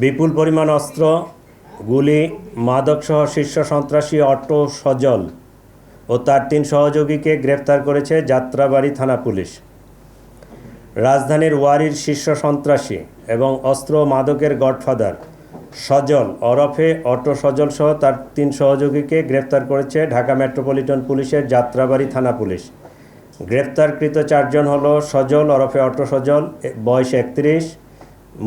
বিপুল পরিমাণ অস্ত্র, গুলি, মাদকসহ শীর্ষ সন্ত্রাসী অটো সজল ও তার 3 সহযোগীকে গ্রেপ্তার করেছে যাত্রাবাড়ী থানা পুলিশ। রাজধানীর ওয়ারির শীর্ষ সন্ত্রাসী এবং অস্ত্র ও মাদকের গডফাদার সজল ওরফে অটো সজল সহ তার 3 সহযোগীকে গ্রেপ্তার করেছে ঢাকা মেট্রোপলিটন পুলিশের যাত্রাবাড়ী থানা পুলিশ। গ্রেপ্তারকৃত 4 জন হলো সজল ওরফে অটো সজল, বয়স 31,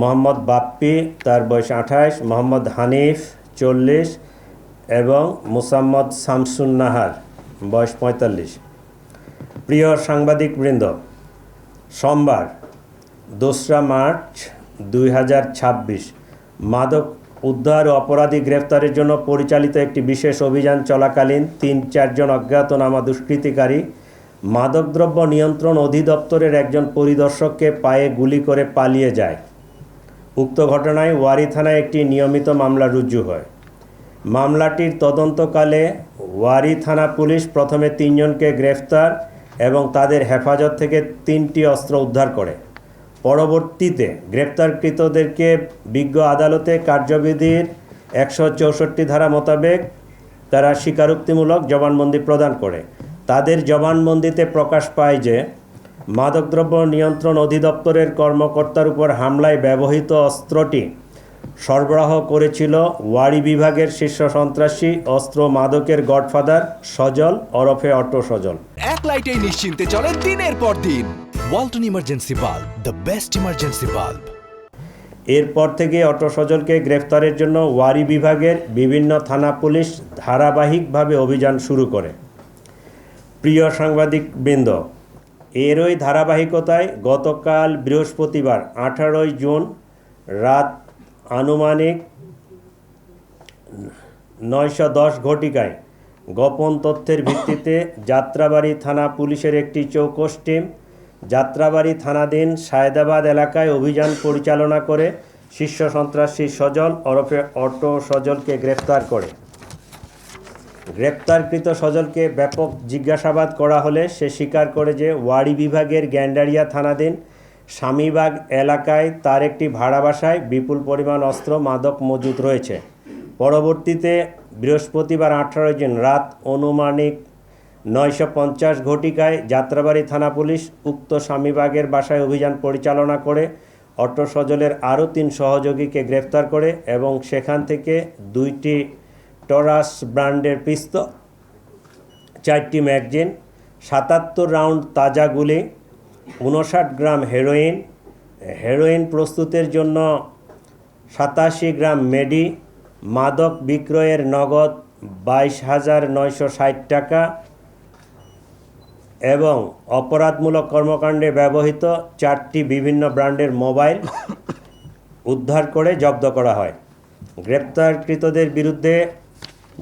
মোহাম্মদ বাপ্পি, তার বয়স 28, মোহাম্মদ হানিফ 40 এবং মুসাম্মদ শামসুন নাহার, বয়স 45। প্রিয় সাংবাদিকবৃন্দ, সোমবার 2রা মার্চ 2026 মাদক উদ্ধার ও অপরাধী গ্রেফতারের জন্য পরিচালিত একটি বিশেষ অভিযান চলাকালীন 3-4 জন অজ্ঞাতনামা দুষ্কৃতিকারী মাদকদ্রব্য নিয়ন্ত্রণ অধিদপ্তরের একজন পরিদর্শককে পায়ে গুলি করে পালিয়ে যায়। উক্ত ঘটনায় ওয়ারী থানায় একটি নিয়মিত মামলা রুজু হয়। মামলাটির তদন্তকালে ওয়ারী থানা পুলিশ প্রথমে 3 জনকে গ্রেফতার এবং তাদের হেফাজত থেকে 3টি অস্ত্র উদ্ধার করে। পরবর্তীতে গ্রেপ্তারকৃতদেরকে বিজ্ঞ আদালতে কার্যবিধির 164 ধারা মোতাবেক তারা স্বীকারোক্তিমূলক জবানবন্দি প্রদান করে। তাদের জবানবন্দিতে প্রকাশ পায় যে মাদকদ্রব্য নিয়ন্ত্রণ অধিদপ্তরের কর্মকর্তার উপর হামলায় ব্যবহৃত অস্ত্রটি সরবরাহ করেছিল ওয়ারী বিভাগের শীর্ষ সন্ত্রাসী অস্ত্র মাদকের গডফাদার সজল ওরফে অটো সজল। এক লাইটেই নিশ্চিন্তে চলে দিনের পর দিন। Walton emergency bulb, the best emergency bulb. এরপর থেকে অটো সজলকে গ্রেফতারের জন্য ওয়ারী বিভাগের বিভিন্ন থানা পুলিশ ধারাবাহিকভাবে অভিযান শুরু করে। প্রিয় সাংবাদিকবৃন্দ, এরই ধারাবাহিকতায় গতকাল বৃহস্পতিবার 18 জুন রাত আনুমানিক 9:10 ঘটিকায় গোপন তথ্যের ভিত্তিতে যাত্রাবাড়ী থানা পুলিশের একটি চৌকস টিম যাত্রাবাড়ী থানাধীন সায়েদাবাদ এলাকায় অভিযান পরিচালনা করে শীর্ষ সন্ত্রাসী সজল ওরফে অটো সজলকে গ্রেপ্তার করে। গ্রেপ্তারকৃত সজলকে ব্যাপক জিজ্ঞাসাবাদ করা হলে সে স্বীকার করে যে ওয়ারী বিভাগের গ্যান্ডারিয়া থানাধীন স্বামীবাগ এলাকায় তার একটি ভাড়া বাসায় বিপুল পরিমাণ অস্ত্র মাদক মজুদ রয়েছে। পরবর্তীতে বৃহস্পতিবার 18 জুন রাত আনুমানিক 9:50 ঘটিকায় যাত্রাবাড়ী থানা পুলিশ উক্ত স্বামীবাগের বাসায় অভিযান পরিচালনা করে অটো সজলের আরও 3 সহযোগীকে গ্রেফতার করে এবং সেখান থেকে 2টি টরাস ব্র্যান্ডের পিস্তল, 4টি ম্যাগজিন, 77 রাউন্ড তাজা গুলি, 59 গ্রাম হেরোইন প্রস্তুতের জন্য 87 গ্রাম মেডি, মাদক বিক্রয়ের নগদ 22,960 টাকা এবং অপরাধমূলক কর্মকাণ্ডে ব্যবহৃত 4টি বিভিন্ন ব্র্যান্ডের মোবাইল উদ্ধার করে জব্দ করা হয়। গ্রেপ্তারকৃতদের বিরুদ্ধে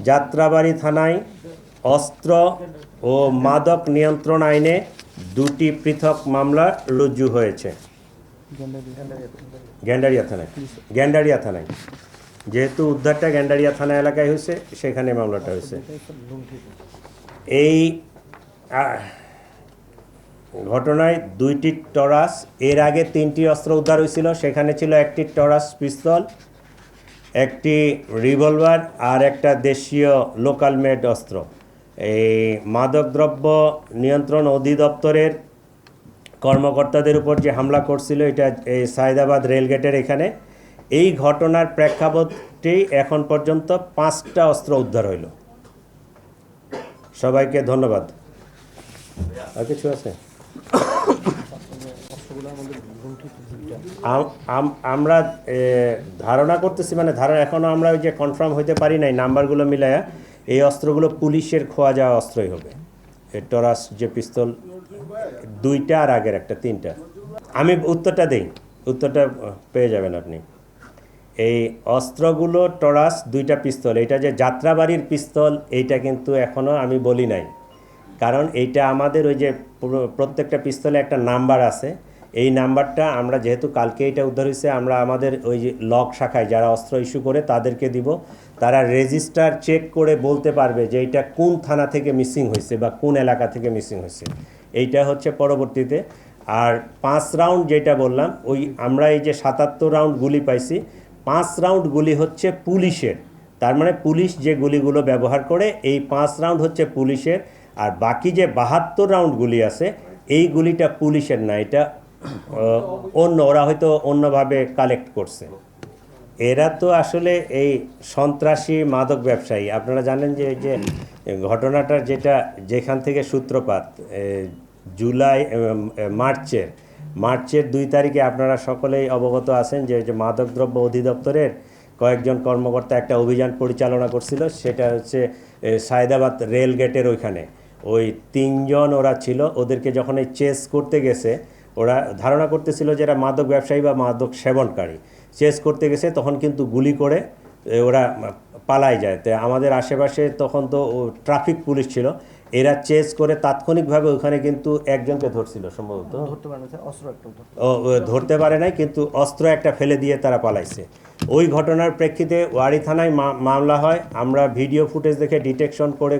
যাত্রাবাড়ী থানায় অস্ত্র ও মাদক নিয়ন্ত্রণ আইনে 2টি পৃথক মামলা রুজু হয়েছে। গ্যান্ডারিয়া থানায় যেহেতু উদ্ধারটা গ্যান্ডারিয়া থানা এলাকায় হয়েছে, সেখানে মামলাটা হয়েছে। এই ঘটনায় 2টি টরাস, এর আগে 3টি অস্ত্র উদ্ধার হয়েছিল। সেখানে ছিল একটি টরাস পিস্তল, একটি রিভলভার আর একটা দেশীয় লোকাল মেড অস্ত্র। এই মাদকদ্রব্য নিয়ন্ত্রণ অধিদপ্তরের কর্মকর্তাদের উপর যে হামলা করছিল, এটা এই সায়েদাবাদ রেলগেটের এখানে। এই ঘটনার প্রেক্ষাপটে এখন পর্যন্ত 5টা অস্ত্র উদ্ধার হইল। সবাইকে ধন্যবাদ। আর কিছু আছে? আমরা ধারণা করতেছি, মানে এখনও আমরা ওই যে কনফার্ম হইতে পারি নাই নাম্বারগুলো মিলায়া। এই অস্ত্রগুলো পুলিশের খোয়া যাওয়া অস্ত্রই হবে। টরাস যে পিস্তল 2টা আর আগের একটা 3টা। আমি উত্তরটা পেয়ে যাবেন আপনি। এই অস্ত্রগুলো টরাস 2টা পিস্তল, এটা যে যাত্রাবাড়ির পিস্তল এইটা কিন্তু এখনও আমি বলি নাই, কারণ এইটা আমাদের ওই যে প্রত্যেকটা পিস্তলে একটা নাম্বার আছে। এই নাম্বারটা আমরা যেহেতু কালকে এটা উদ্ধার হয়েছে, আমরা আমাদের ওই যে লক শাখায় যারা অস্ত্র ইস্যু করে তাদেরকে দিব। তারা রেজিস্টার চেক করে বলতে পারবে যে এইটা কোন থানা থেকে মিসিং হয়েছে বা কোন এলাকা থেকে মিসিং হয়েছে। এইটা হচ্ছে পরবর্তীতে। আর 5 রাউন্ড যেটা বললাম, ওই আমরা এই যে 77 রাউন্ড গুলি পাইছি, 5 রাউন্ড গুলি হচ্ছে পুলিশের, তার মানে পুলিশ যে গুলিগুলো ব্যবহার করে এই 5 রাউন্ড হচ্ছে পুলিশের, আর বাকি যে 72 রাউন্ড গুলি আছে এই গুলিটা পুলিশের না, এটা অন্য, ওরা হয়তো অন্যভাবে কালেক্ট করছে। এরা তো আসলে এই সন্ত্রাসী মাদক ব্যবসায়ী। আপনারা জানেন যে এই যে ঘটনাটা যেখান থেকে সূত্রপাত, জুলাই মার্চের 2 তারিখে আপনারা সকলেই অবগত আছেন যে মাদকদ্রব্য অধিদপ্তরের কয়েকজন কর্মকর্তা একটা অভিযান পরিচালনা করছিল, সেটা হচ্ছে সায়দাবাদ রেল গেটের ওইখানে। ওই 3 জন ওরা ছিল, ওদেরকে যখন এই চেস করতে গেছে, ওরা ধারণা করতেছিল যে এরা মাদক ব্যবসায়ী বা মাদক সেবনকারী। চেস করতে গেছে তখন কিন্তু গুলি করে ওরা পালাই যায়। তো আমাদের আশেপাশে তখন তো ট্রাফিক পুলিশ ছিল, এরা চেস করে তাৎক্ষণিকভাবে ওখানে কিন্তু একজনকে ধরছিল সম্ভবত, ধরতে পারে নাই, কিন্তু অস্ত্র একটা ফেলে দিয়ে তারা পালাইছে। ওই ঘটনার প্রেক্ষিতে ওয়ারী থানায় মামলা হয়। আমরা ভিডিও ফুটেজ দেখে ডিটেকশন করে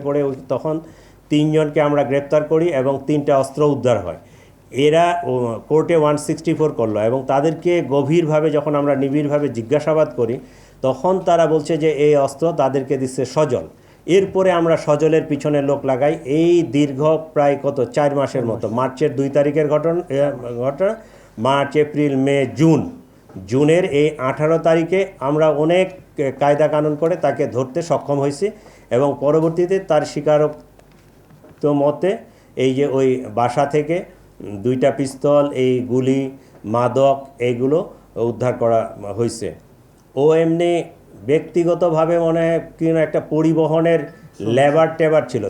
তখন 3 জনকে আমরা গ্রেপ্তার করি এবং 3টা অস্ত্র উদ্ধার হয়। এরা কোর্টে 164 করলো এবং তাদেরকে গভীরভাবে যখন আমরা নিবিড়ভাবে জিজ্ঞাসাবাদ করি তখন তারা বলছে যে এই অস্ত্র তাদেরকে দিচ্ছে সজল। এরপরে আমরা সজলের পিছনে লোক লাগাই। এই দীর্ঘ প্রায় 4 মাসের মতো, মার্চের 2 তারিখের ঘটনা, মার্চ, এপ্রিল, মে, জুনের এই 18 তারিখে আমরা অনেক কায়দা কানুন করে তাকে ধরতে সক্ষম হয়েছি এবং পরবর্তীতে তার স্বীকারোক্ত মতে এই যে ওই বাসা থেকে 2টা পিস্তল, এই গুলি, মাদক, এইগুলো উদ্ধার করা হয়েছে। ও এমনি ব্যক্তিগতভাবে মনে হয় কিনা একটা পরিবহনের লেবার ছিল,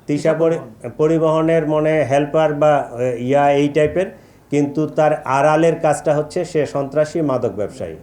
তৃষা পরিবহনের মনে হেল্পার বা এই টাইপের, কিন্তু তার আড়ালের কাজটা হচ্ছে সে সন্ত্রাসী মাদক ব্যবসায়ী।